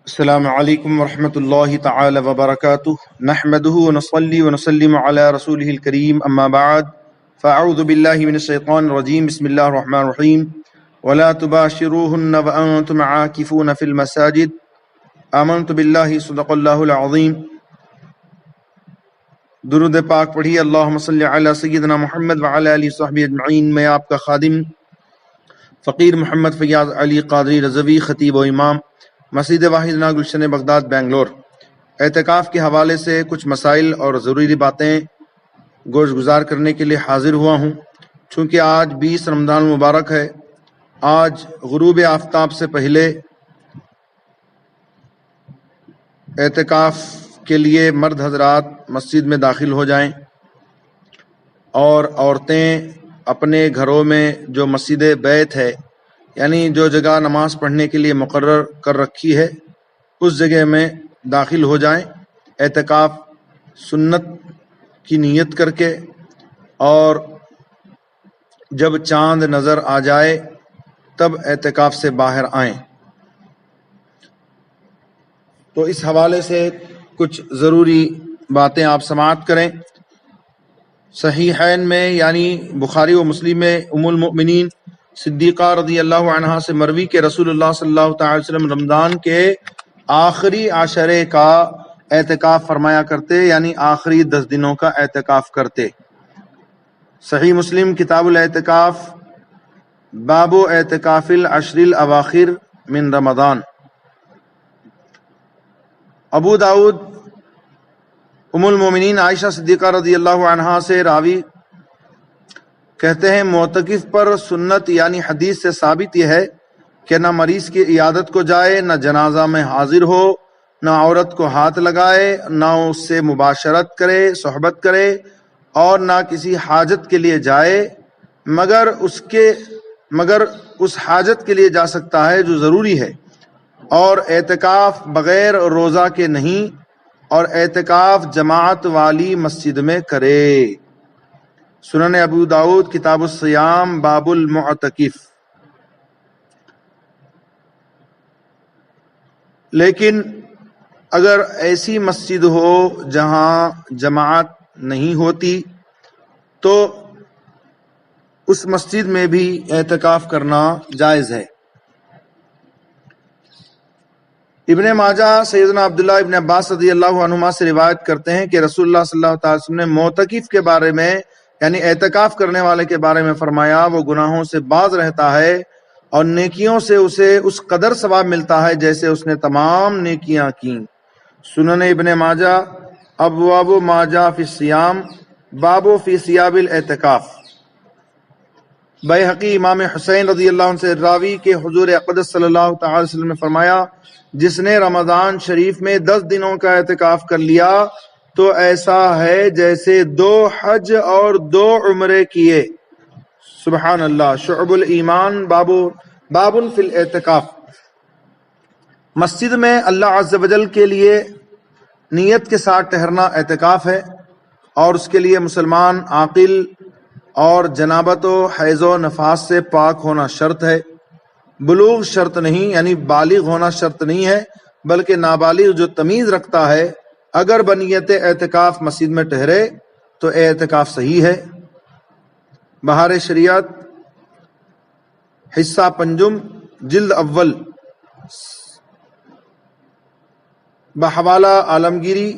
السلام علیکم ورحمۃ اللہ تعالی وبرکاتہ نحمده ونصلي ونسلم على رسوله الكريم اما بعد فاعوذ باللہ من الشیطان الرجیم بسم اللہ الرحمن الرحیم ولا تباشروهن وانتم عاکفون في المساجد آمنت باللہ صدق اللہ العظیم۔ درود پاک پڑھیے اللہم صلی علی سیدنا محمد وعلی آلہ وصحبہ اجمعین۔ میں آپ کا خادم فقیر محمد فیاض علی قادری رضوی، خطیب و امام مسجد واحد نا گلشن بغداد بنگلور، اعتکاف کے حوالے سے کچھ مسائل اور ضروری باتیں گوش گزار کرنے کے لیے حاضر ہوا ہوں۔ چونکہ آج 20 رمضان مبارک ہے، آج غروب آفتاب سے پہلے اعتکاف کے لیے مرد حضرات مسجد میں داخل ہو جائیں اور عورتیں اپنے گھروں میں جو مسجد بیت ہے، یعنی جو جگہ نماز پڑھنے کے لیے مقرر کر رکھی ہے، اس جگہ میں داخل ہو جائیں اعتکاف سنت کی نیت کر کے، اور جب چاند نظر آ جائے تب اعتکاف سے باہر آئیں۔ تو اس حوالے سے کچھ ضروری باتیں آپ سماعت کریں۔ صحیحین میں یعنی بخاری و مسلم میں ام المؤمنین صدیقہ رضی اللہ عنہا سے مروی کہ رسول اللہ صلی اللہ تعالی وسلم رمضان کے آخری عشرے کا اعتکاف فرمایا کرتے، یعنی آخری 10 دنوں کا اعتکاف کرتے۔ صحیح مسلم کتاب الاعتکاف، باب اعتکاف العشر الاواخر من رمضان۔ ابو داؤد ام المومنین عائشہ صدیقہ رضی اللہ عنہا سے راوی کہتے ہیں، معتکف پر سنت یعنی حدیث سے ثابت یہ ہے کہ نہ مریض کی عیادت کو جائے، نہ جنازہ میں حاضر ہو، نہ عورت کو ہاتھ لگائے، نہ اس سے مباشرت کرے، صحبت کرے، اور نہ کسی حاجت کے لیے جائے مگر اس حاجت کے لیے جا سکتا ہے جو ضروری ہے، اور اعتکاف بغیر روزہ کے نہیں، اور اعتکاف جماعت والی مسجد میں کرے۔ سنن ابو داؤد کتاب الصیام باب المعتکف۔ لیکن اگر ایسی مسجد ہو جہاں جماعت نہیں ہوتی تو اس مسجد میں بھی اعتکاف کرنا جائز ہے۔ ابن ماجہ سیدنا عبداللہ ابن عباس رضی اللہ عنہما سے روایت کرتے ہیں کہ رسول اللہ صلی اللہ تعالی وسلم نے معتکف کے بارے میں یعنی اعتکاف کرنے والے کے بارے میں فرمایا، وہ گناہوں سے باز رہتا ہے اور نیکیوں سے اسے اس قدر ثواب ملتا ہے جیسے اس نے تمام نیکیاں کیں۔ سنن ابن ماجہ ابواب ما جاء فی الصیام باب فی ثیاب الاعتکاف۔ بیہقی امام حسین رضی اللہ عنہ سے راوی کہ حضور اقدس صلی اللہ تعالی وسلم نے فرمایا، جس نے رمضان شریف میں 10 دنوں کا اعتکاف کر لیا تو ایسا ہے جیسے 2 حج اور 2 عمرے کیے۔ سبحان اللہ۔ شعب الایمان باب فی الاعتکاف۔ مسجد میں اللہ عز و جل کے لیے نیت کے ساتھ ٹھہرنا اعتکاف ہے، اور اس کے لیے مسلمان عاقل اور جنابت و حیض و نفاس سے پاک ہونا شرط ہے۔ بلوغ شرط نہیں، یعنی بالغ ہونا شرط نہیں ہے، بلکہ نابالغ جو تمیز رکھتا ہے اگر بنیت اعتکاف مسجد میں ٹھہرے تو اعتکاف صحیح ہے۔ بہار شریعت حصہ پنجم جلد اول بحوالہ عالمگیری،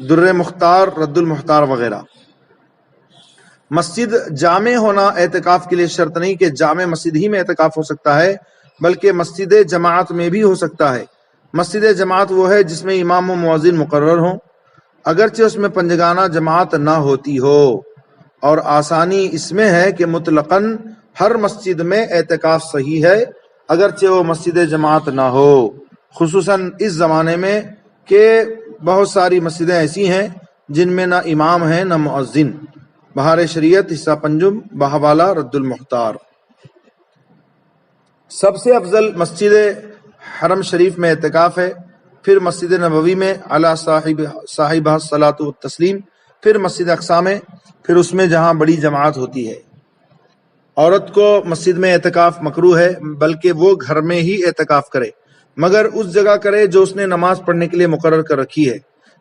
در مختار، رد المختار وغیرہ۔ مسجد جامع ہونا اعتکاف کے لیے شرط نہیں کہ جامع مسجد ہی میں اعتکاف ہو سکتا ہے، بلکہ مسجد جماعت میں بھی ہو سکتا ہے۔ مسجد جماعت وہ ہے جس میں امام و مؤذن مقرر ہوں، اگرچہ اس میں پنجگانہ جماعت نہ ہوتی ہو، اور آسانی اس میں ہے کہ مطلقاً ہر مسجد میں اعتکاف صحیح ہے اگرچہ وہ مسجد جماعت نہ ہو، خصوصاً اس زمانے میں کہ بہت ساری مسجدیں ایسی ہیں جن میں نہ امام ہے نہ مؤذن۔ بہار شریعت حصہ پنجم بحوالہ رد المختار۔ سب سے افضل مسجد حرم شریف میں اعتکاف ہے، پھر مسجد نبوی میں علی صاحبہ الصلاۃ والتسلیم، پھر مسجد اقصی میں، پھر اس میں جہاں بڑی جماعت ہوتی ہے۔ عورت کو مسجد میں اعتکاف مکروہ ہے، بلکہ وہ گھر میں ہی اعتکاف کرے۔ مگر اس جگہ کرے جو اس نے نماز پڑھنے کے لیے مقرر کر رکھی ہے،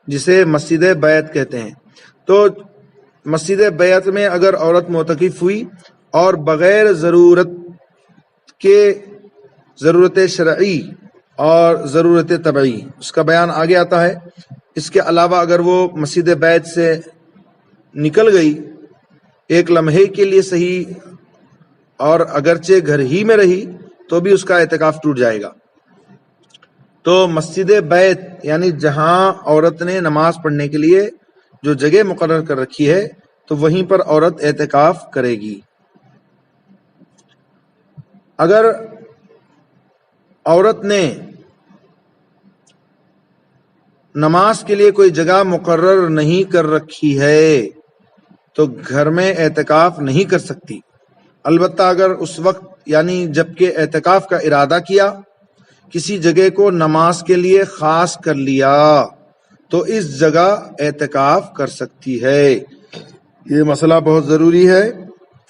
جسے مسجد بیت کہتے ہیں۔ تو مسجد بیت میں اگر عورت معتکف ہوئی اور بغیر ضرورت شرعی اور ضرورت طبعی، اس کا بیان آگے آتا ہے، اس کے علاوہ اگر وہ مسجد بیت سے نکل گئی ایک لمحے کے لیے صحیح اور اگرچہ گھر ہی میں رہی تو بھی اس کا اعتکاف ٹوٹ جائے گا۔ تو مسجد بیت یعنی جہاں عورت نے نماز پڑھنے کے لیے جو جگہ مقرر کر رکھی ہے تو وہیں پر عورت اعتکاف کرے گی۔ اگر عورت نے نماز کے لیے کوئی جگہ مقرر نہیں کر رکھی ہے تو گھر میں اعتکاف نہیں کر سکتی، البتہ اگر اس وقت یعنی جب کہ اعتکاف کا ارادہ کیا کسی جگہ کو نماز کے لیے خاص کر لیا تو اس جگہ اعتکاف کر سکتی ہے۔ یہ مسئلہ بہت ضروری ہے،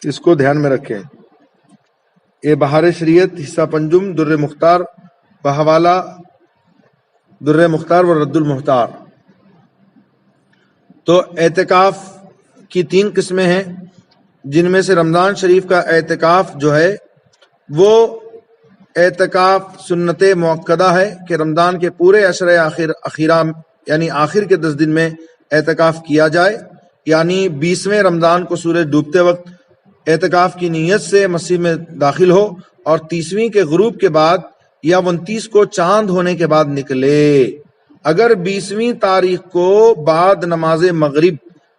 اس کو دھیان میں رکھیں۔ یہ بہار شریعت حصہ پنجم در مختار بحوالہ در مختار و رد المختار۔ تو اعتکاف کی 3 قسمیں ہیں، جن میں سے رمضان شریف کا اعتکاف جو ہے وہ اعتکاف سنت موقدہ ہے کہ رمضان کے پورے عشرے اخیرہ یعنی آخر کے 10 دن میں اعتکاف کیا جائے، یعنی 20ویں رمضان کو سورج ڈوبتے وقت اعتکاف کی نیت سے مسجد میں داخل ہو اور 30ویں کے غروب کے بعد یا 29 کو چاند ہونے کے بعد نکلے۔ اگر 20ویں تاریخ کو بعد نماز مغرب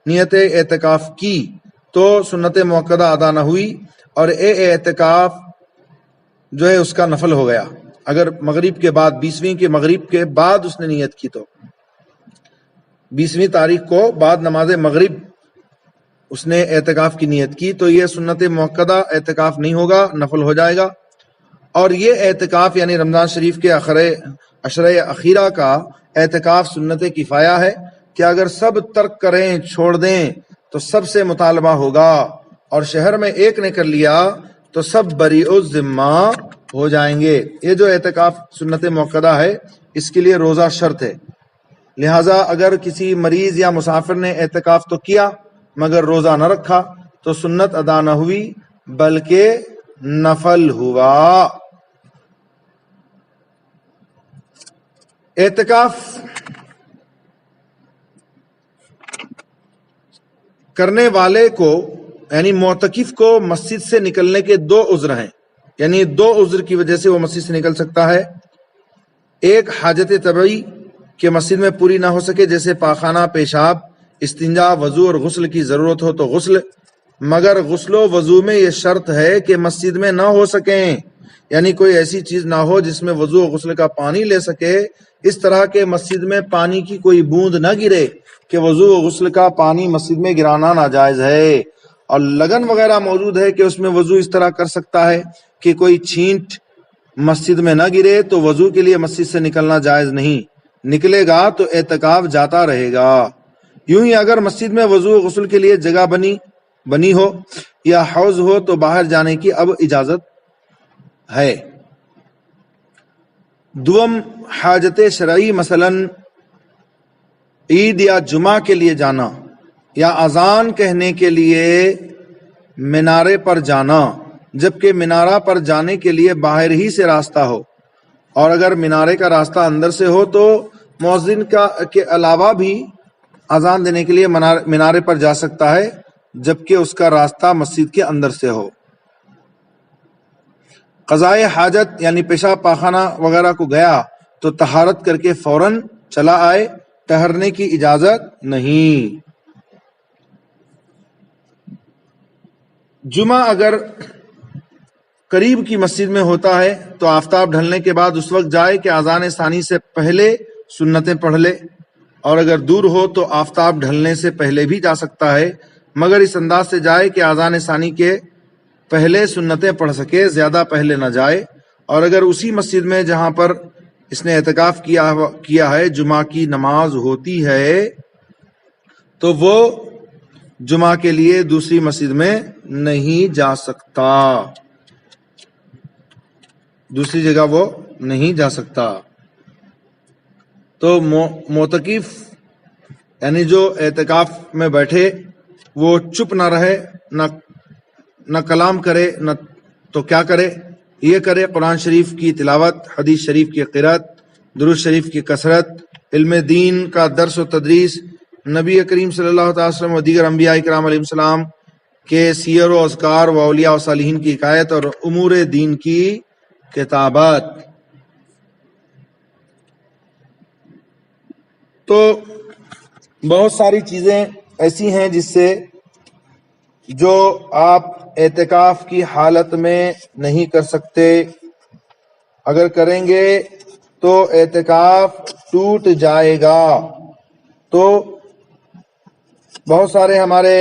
نیت اعتکاف کی تو سنت موقدہ ادا نہ ہوئی اور اعتکاف جو ہے اس کا نفل ہو گیا۔ اگر مغرب کے بعد 20ویں کے مغرب کے بعد اس نے نیت کی تو 20ویں تاریخ کو بعد نماز مغرب اس نے اعتکاف کی نیت کی تو یہ سنت موقدہ اعتکاف نہیں ہوگا، نفل ہو جائے گا۔ اور یہ اعتکاف یعنی رمضان شریف کے عشرے اخیرہ کا اعتکاف سنت کفایہ ہے کہ اگر سب ترک کریں چھوڑ دیں تو سب سے مطالبہ ہوگا، اور شہر میں ایک نے کر لیا تو سب بریء الذمہ ہو جائیں گے۔ یہ جو اعتکاف سنت موقدہ ہے اس کے لیے روزہ شرط ہے، لہٰذا اگر کسی مریض یا مسافر نے اعتکاف تو کیا مگر روزہ نہ رکھا تو سنت ادا نہ ہوئی بلکہ نفل ہوا۔ اعتکاف کرنے والے کو یعنی معتکف کو مسجد سے نکلنے کے 2 عذر ہیں، یعنی 2 عذر کی وجہ سے وہ مسجد سے نکل سکتا ہے۔ ایک حاجت طبعی کہ مسجد میں پوری نہ ہو سکے، جیسے پاخانہ، پیشاب، استنجا، وضو اور غسل کی ضرورت ہو تو غسل، مگر غسل و وضو میں یہ شرط ہے کہ مسجد میں نہ ہو سکیں، یعنی کوئی ایسی چیز نہ ہو جس میں وضو و غسل کا پانی لے سکے، اس طرح کے مسجد میں پانی کی کوئی بوند نہ گرے کہ وضو و غسل کا پانی مسجد میں گرانا ناجائز ہے۔ اور لگن وغیرہ موجود ہے کہ اس میں وضو اس طرح کر سکتا ہے کہ کوئی چھینٹ مسجد میں نہ گرے تو وضو کے لیے مسجد سے نکلنا جائز نہیں، نکلے گا تو اعتکاف جاتا رہے گا۔ یوں ہی اگر مسجد میں وضو و غسل کے لیے جگہ بنی ہو یا حوض ہو تو باہر جانے کی اب اجازت ہے۔ دوم حاجت شرعی، مثلا عید یا جمعہ کے لیے جانا یا اذان کہنے کے لیے مینارے پر جانا، جبکہ مینارہ پر جانے کے لیے باہر ہی سے راستہ ہو، اور اگر مینارے کا راستہ اندر سے ہو تو مؤذن کے علاوہ بھی اذان دینے کے لیے مینارے پر جا سکتا ہے، جبکہ اس کا راستہ مسجد کے اندر سے ہو۔ قضائے حاجت یعنی پیشاب پاخانہ وغیرہ کو گیا تو طہارت کر کے فوراً چلا آئے، ٹہرنے کی اجازت نہیں۔ جمعہ اگر قریب کی مسجد میں ہوتا ہے تو آفتاب ڈھلنے کے بعد اس وقت جائے کہ اذان ثانی سے پہلے سنتیں پڑھ لے، اور اگر دور ہو تو آفتاب ڈھلنے سے پہلے بھی جا سکتا ہے، مگر اس انداز سے جائے کہ اذان ثانی کے پہلے سنتیں پڑھ سکے، زیادہ پہلے نہ جائے۔ اور اگر اسی مسجد میں جہاں پر اس نے اعتکاف کیا ہے جمعہ کی نماز ہوتی ہے تو وہ جمعہ کے لیے دوسری مسجد میں نہیں جا سکتا، دوسری جگہ وہ نہیں جا سکتا۔ تو معتکف یعنی جو اعتکاف میں بیٹھے وہ چپ نہ رہے، نہ کلام کرے، نہ تو کیا کرے؟ یہ کرے قرآن شریف کی تلاوت، حدیث شریف کی قرأت، درود شریف کی کثرت، علم دین کا درس و تدریس، نبی کریم صلی اللہ تعالی وسلم و دیگر انبیاء کرام علیہ السلام کے سیر و اذکار و اولیاء و صالحین کی حکایت اور امور دین کی کتابت۔ تو بہت ساری چیزیں ایسی ہیں جس سے جو آپ اعتکاف کی حالت میں نہیں کر سکتے، اگر کریں گے تو اعتکاف ٹوٹ جائے گا۔ تو بہت سارے ہمارے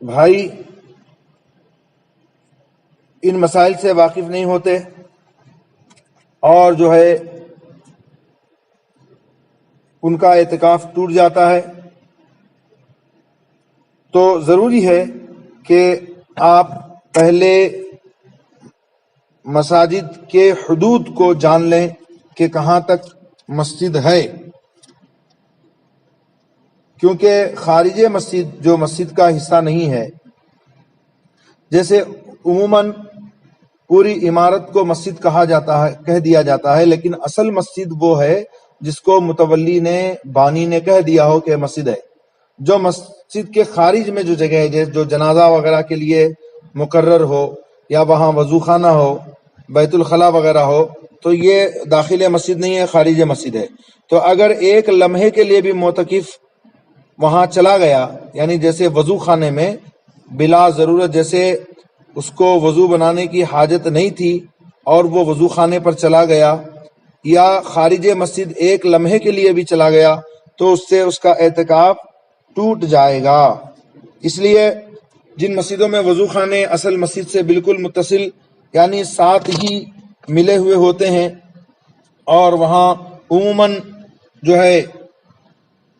بھائی ان مسائل سے واقف نہیں ہوتے اور جو ہے ان کا اعتکاف ٹوٹ جاتا ہے۔ تو ضروری ہے کہ آپ پہلے مساجد کے حدود کو جان لیں کہ کہاں تک مسجد ہے، کیونکہ خارج مسجد جو مسجد کا حصہ نہیں ہے، جیسے عموماً پوری عمارت کو مسجد کہہ دیا جاتا ہے، لیکن اصل مسجد وہ ہے جس کو متولی نے، بانی نے کہہ دیا ہو کہ مسجد ہے۔ جو مسجد کے خارج میں جو جگہ ہے، جو جنازہ وغیرہ کے لیے مقرر ہو یا وہاں وضو خانہ ہو، بیت الخلاء وغیرہ ہو، تو یہ داخل مسجد نہیں ہے، خارج مسجد ہے۔ تو اگر ایک لمحے کے لیے بھی معتکف وہاں چلا گیا، یعنی جیسے وضو خانے میں بلا ضرورت، جیسے اس کو وضو بنانے کی حاجت نہیں تھی اور وہ وضو خانے پر چلا گیا، یا خارج مسجد ایک لمحے کے لیے بھی چلا گیا، تو اس سے اس کا اعتکاف ٹوٹ جائے گا۔ اس لیے جن مسجدوں میں وضو خانے اصل مسجد سے بالکل متصل یعنی ساتھ ہی ملے ہوئے ہوتے ہیں، اور وہاں عموماً جو ہے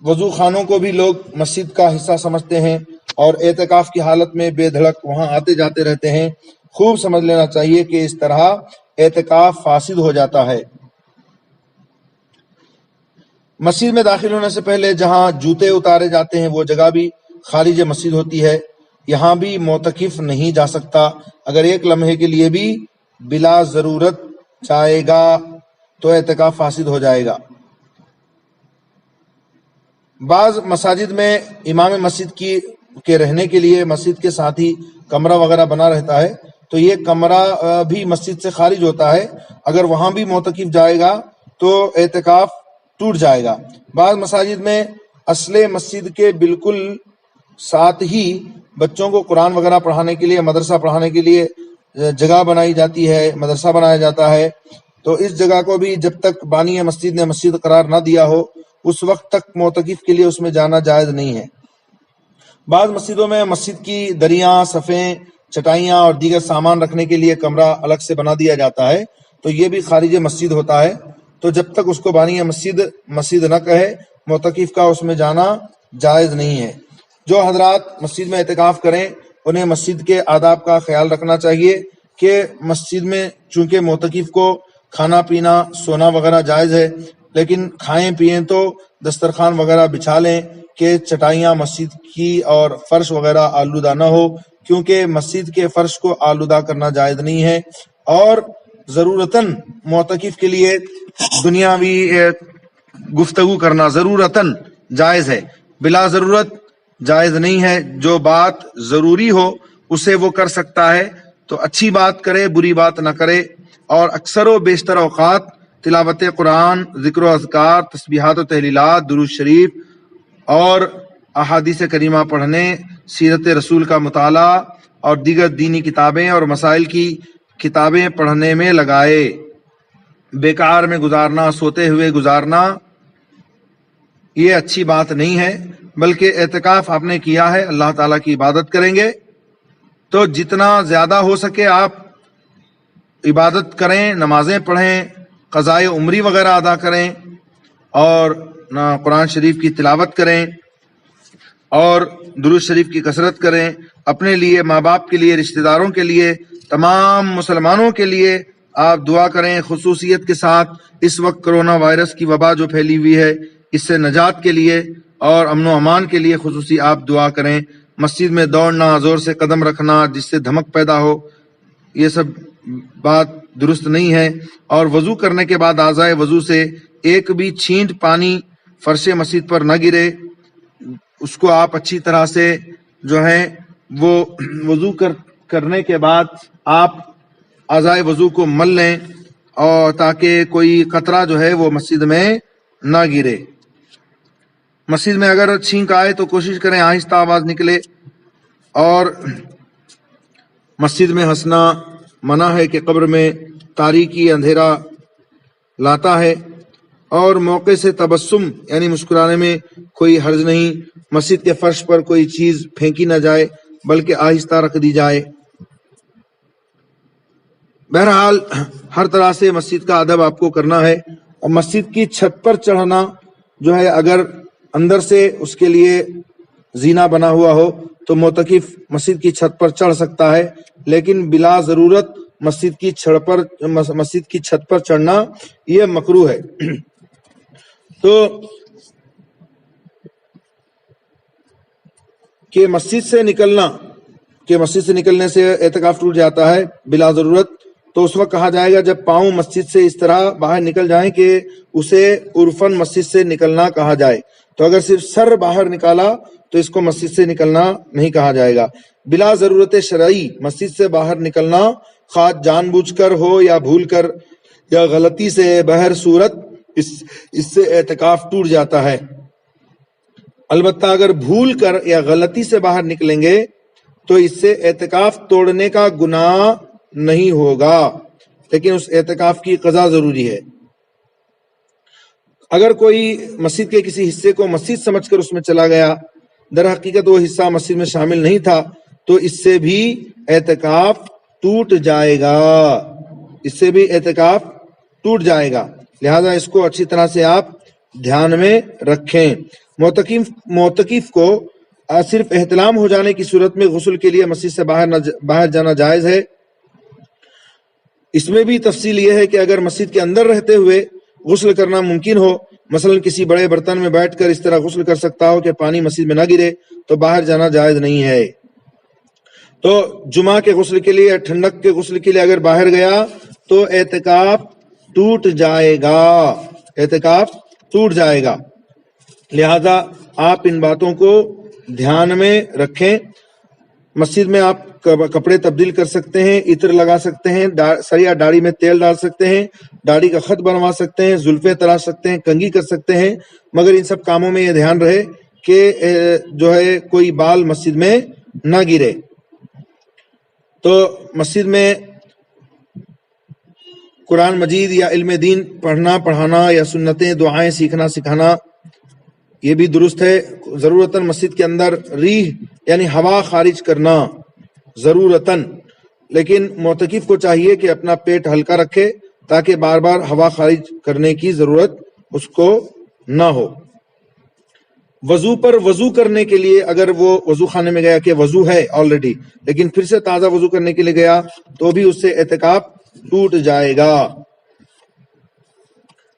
وضو خانوں کو بھی لوگ مسجد کا حصہ سمجھتے ہیں اور اعتکاف کی حالت میں بے دھڑک وہاں آتے جاتے رہتے ہیں، خوب سمجھ لینا چاہیے کہ اس طرح اعتکاف فاسد ہو جاتا ہے۔ مسجد میں داخل ہونے سے پہلے جہاں جوتے اتارے جاتے ہیں وہ جگہ بھی خارج مسجد ہوتی ہے، یہاں بھی معتکف نہیں جا سکتا۔ اگر ایک لمحے کے لیے بھی بلا ضرورت جائے گا تو اعتکاف فاسد ہو جائے گا۔ بعض مساجد میں امام مسجد کے رہنے کے لیے مسجد کے ساتھ ہی کمرہ وغیرہ بنا رہتا ہے، تو یہ کمرہ بھی مسجد سے خارج ہوتا ہے، اگر وہاں بھی معتکف جائے گا تو اعتکاف ٹوٹ جائے گا۔ بعض مساجد میں اصل مسجد کے بالکل ساتھ ہی بچوں کو قرآن وغیرہ پڑھانے کے لیے، مدرسہ پڑھانے کے لیے جگہ بنائی جاتی ہے، مدرسہ بنایا جاتا ہے، تو اس جگہ کو بھی جب تک بانی مسجد نے مسجد قرار نہ دیا ہو اس وقت تک معتکف کے لیے اس میں جانا جائز نہیں ہے۔ بعض مسجدوں میں مسجد کی دریاں، صفیں، چٹائیاں اور دیگر سامان رکھنے کے لیے کمرہ الگ سے بنا دیا جاتا ہے، تو یہ بھی خارج مسجد ہوتا ہے، تو جب تک اس کو بانی مسجد نہ کہے معتکف کا اس میں جانا جائز نہیں ہے۔ جو حضرات مسجد میں اعتکاف کریں انہیں مسجد کے آداب کا خیال رکھنا چاہیے کہ مسجد میں چونکہ معتکف کو کھانا پینا، سونا وغیرہ جائز ہے، لیکن کھائیں پیئیں تو دسترخوان وغیرہ بچھا لیں کہ چٹائیاں مسجد کی اور فرش وغیرہ آلودہ نہ ہو، کیونکہ مسجد کے فرش کو آلودہ کرنا جائز نہیں ہے۔ اور ضرورتاً معتکف کے لیے دنیاوی گفتگو کرنا ضرورتاً جائز ہے، بلا ضرورت جائز نہیں ہے۔ جو بات ضروری ہو اسے وہ کر سکتا ہے تو اچھی بات کرے، بری بات نہ کرے، اور اکثر و بیشتر اوقات تلاوت قرآن، ذکر و اذکار، تسبیحات و تحلیلات، درود شریف اور احادیث کریمہ پڑھنے، سیرت رسول کا مطالعہ اور دیگر دینی کتابیں اور مسائل کی کتابیں پڑھنے میں لگائے۔ بیکار میں گزارنا، سوتے ہوئے گزارنا یہ اچھی بات نہیں ہے، بلکہ اعتکاف آپ نے کیا ہے، اللہ تعالیٰ کی عبادت کریں گے تو جتنا زیادہ ہو سکے آپ عبادت کریں، نمازیں پڑھیں، قضائے عمری وغیرہ ادا کریں، اور قرآن شریف کی تلاوت کریں اور درود شریف کی کثرت کریں، اپنے لیے، ماں باپ کے لیے، رشتہ داروں کے لیے تمام مسلمانوں کے لیے آپ دعا کریں، خصوصیت کے ساتھ اس وقت کرونا وائرس کی وبا جو پھیلی ہوئی ہے اس سے نجات کے لیے اور امن و امان کے لیے خصوصی آپ دعا کریں۔ مسجد میں دوڑنا، زور سے قدم رکھنا جس سے دھمک پیدا ہو، یہ سب بات درست نہیں ہے۔ اور وضو کرنے کے بعد اعضائے وضو سے ایک بھی چھینٹ پانی فرش مسجد پر نہ گرے، اس کو آپ اچھی طرح سے جو ہے وہ وضو کرنے کے بعد آپ اعضائے وضو کو مل لیں، اور تاکہ کوئی قطرہ جو ہے وہ مسجد میں نہ گرے۔ مسجد میں اگر چھینک آئے تو کوشش کریں آہستہ آواز نکلے، اور مسجد میں ہنسنا منع ہے کہ قبر میں تاریکی اندھیرا لاتا ہے، اور موقع سے تبسم یعنی مسکرانے میں کوئی حرج نہیں۔ مسجد کے فرش پر کوئی چیز پھینکی نہ جائے بلکہ آہستہ رکھ دی جائے۔ بہرحال ہر طرح سے مسجد کا ادب آپ کو کرنا ہے۔ اور مسجد کی چھت پر چڑھنا جو ہے اگر اندر سے اس کے لیے زینہ بنا ہوا ہو تو معتکف مسجد کی چھت پر چڑھ سکتا ہے، لیکن بلا ضرورت مسجد کی چھت پر چڑھنا یہ مکروہ ہے۔ تو کہ مسجد سے نکلنے سے اعتکاف ٹوٹ جاتا ہے بلا ضرورت، تو اس وقت کہا جائے گا جب پاؤں مسجد سے اس طرح باہر نکل جائیں کہ اسے عرفاً مسجد سے نکلنا کہا جائے۔ تو اگر صرف سر باہر نکالا تو اس کو مسجد سے نکلنا نہیں کہا جائے گا۔ بلا ضرورت شرعی مسجد سے باہر نکلنا، خواہ جان بوجھ کر ہو یا بھول کر یا غلطی سے، بہر صورت اس سے اعتکاف ٹوٹ جاتا ہے۔ البتہ اگر بھول کر یا غلطی سے باہر نکلیں گے تو اس سے اعتکاف توڑنے کا گناہ نہیں ہوگا، لیکن اس اعتکاف کی قضا ضروری ہے۔ اگر کوئی مسجد کے کسی حصے کو مسجد سمجھ کر اس میں چلا گیا، در حقیقت وہ حصہ مسجد میں شامل نہیں تھا، تو اس سے بھی اعتکاف ٹوٹ جائے گا۔ لہذا اس کو اچھی طرح سے آپ دھیان میں رکھیں۔ معتکف کو صرف احتلام ہو جانے کی صورت میں غسل کے لیے مسجد سے باہر جانا جائز ہے۔ اس میں بھی تفصیل یہ ہے کہ اگر مسجد کے اندر رہتے ہوئے غسل کرنا ممکن ہو، مثلا کسی بڑے برتن میں بیٹھ کر اس طرح غسل کر سکتا ہو کہ پانی مسجد میں نہ گرے، تو باہر جانا جائز نہیں ہے۔ تو جمعہ کے غسل کے لیے، ٹھنڈک کے غسل کے لیے اگر باہر گیا تو اعتکاف ٹوٹ جائے گا۔ لہذا آپ ان باتوں کو دھیان میں رکھیں۔ مسجد میں آپ کپڑے تبدیل کر سکتے ہیں، عطر لگا سکتے ہیں، سر یا داڑھی میں تیل ڈال سکتے ہیں، داڑھی کا خط بنوا سکتے ہیں، زلفیں تراش سکتے ہیں، کنگھی کر سکتے ہیں، مگر ان سب کاموں میں یہ دھیان رہے کہ جو ہے کوئی بال مسجد میں نہ گرے۔ تو مسجد میں قرآن مجید یا علم دین پڑھنا پڑھانا یا سنتیں دعائیں سیکھنا سکھانا یہ بھی درست ہے۔ ضرورتاً مسجد کے اندر ریح یعنی ہوا خارج کرنا ضرورتاً، لیکن معتکف کو چاہیے کہ اپنا پیٹ ہلکا رکھے تاکہ بار بار ہوا خارج کرنے کی ضرورت اس کو نہ ہو۔ وضو کرنے کے لیے اگر وہ وضو خانے میں گیا کہ وضو ہے آلریڈی، لیکن پھر سے تازہ وضو کرنے کے لیے گیا تو بھی اس سے اعتکاف ٹوٹ جائے گا۔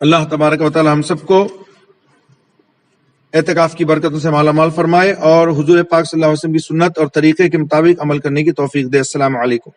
اللہ تبارک و تعالی ہم سب کو اعتکاف کی برکتوں سے مالا مال فرمائے اور حضور پاک صلی اللہ علیہ وسلم کی سنت اور طریقے کے مطابق عمل کرنے کی توفیق دے۔ السلام علیکم۔